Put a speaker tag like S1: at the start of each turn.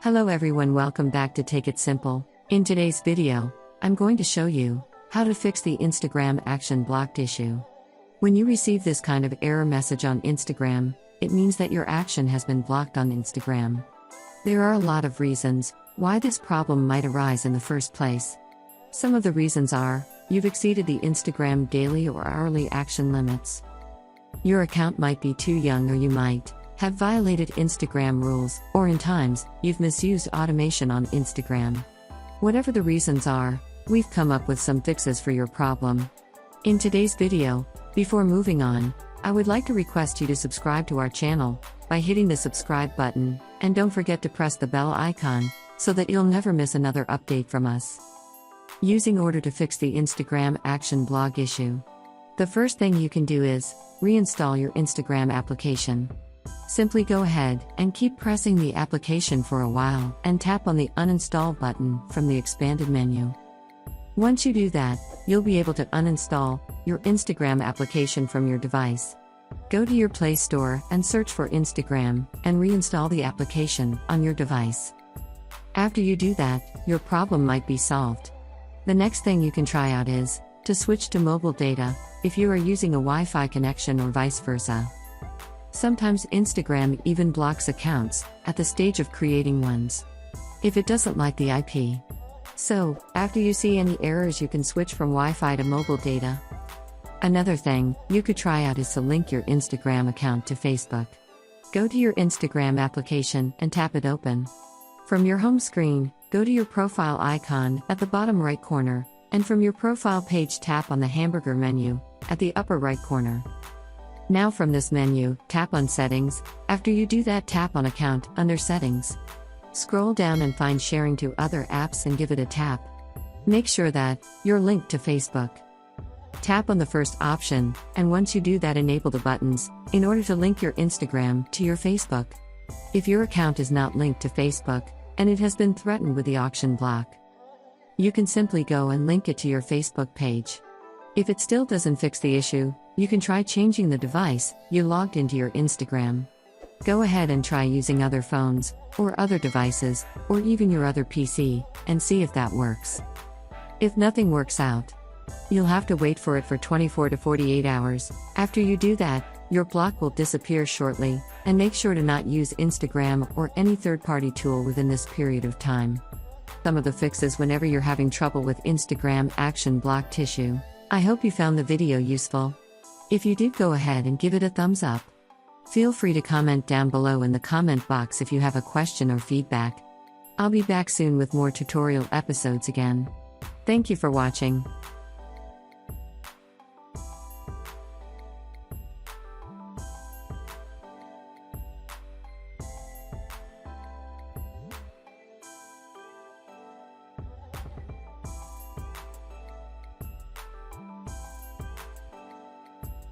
S1: Hello everyone, welcome back to Take It Simple. In today's video, I'm going to show you how to fix the Instagram action blocked issue. When you receive this kind of error message on Instagram, it means that your action has been blocked on Instagram. There are a lot of reasons why this problem might arise in the first place. Some of the reasons are, you've exceeded the Instagram daily or hourly action limits. Your account might be too young, or you might have violated Instagram rules, or in times, you've misused automation on Instagram. Whatever the reasons are, we've come up with some fixes for your problem. In today's video, before moving on, I would like to request you to subscribe to our channel by hitting the subscribe button, and don't forget to press the bell icon so that you'll never miss another update from us. Using order to fix the Instagram action block issue. The first thing you can do is reinstall your Instagram application. Simply go ahead and keep pressing the application for a while and tap on the uninstall button from the expanded menu. Once you do that, you'll be able to uninstall your Instagram application from your device. Go to your Play Store and search for Instagram and reinstall the application on your device. After you do that, your problem might be solved. The next thing you can try out is to switch to mobile data if you are using a Wi-Fi connection or vice versa. Sometimes Instagram even blocks accounts at the stage of creating ones, if it doesn't like the IP. So, after you see any errors, you can switch from Wi-Fi to mobile data. Another thing you could try out is to link your Instagram account to Facebook. Go to your Instagram application and tap it open. From your home screen, go to your profile icon at the bottom right corner, and from your profile page tap on the hamburger menu at the upper right corner. Now from this menu, tap on Settings. After you do that, tap on Account under Settings. Scroll down and find Sharing to Other Apps and give it a tap. Make sure that you're linked to Facebook. Tap on the first option, and once you do that, enable the buttons in order to link your Instagram to your Facebook. If your account is not linked to Facebook, and it has been threatened with the auction block, you can simply go and link it to your Facebook page. If it still doesn't fix the issue, you can try changing the device you logged into your Instagram. Go ahead and try using other phones, or other devices, or even your other PC, and see if that works. If nothing works out, you'll have to wait for it for 24 to 48 hours. After you do that, your block will disappear shortly, and make sure to not use Instagram or any third-party tool within this period of time. Some of the fixes whenever you're having trouble with Instagram action blocked issue. I hope you found the video useful. If you did, go ahead and give it a thumbs up. Feel free to comment down below in the comment box if you have a question or feedback. I'll be back soon with more tutorial episodes again. Thank you for watching.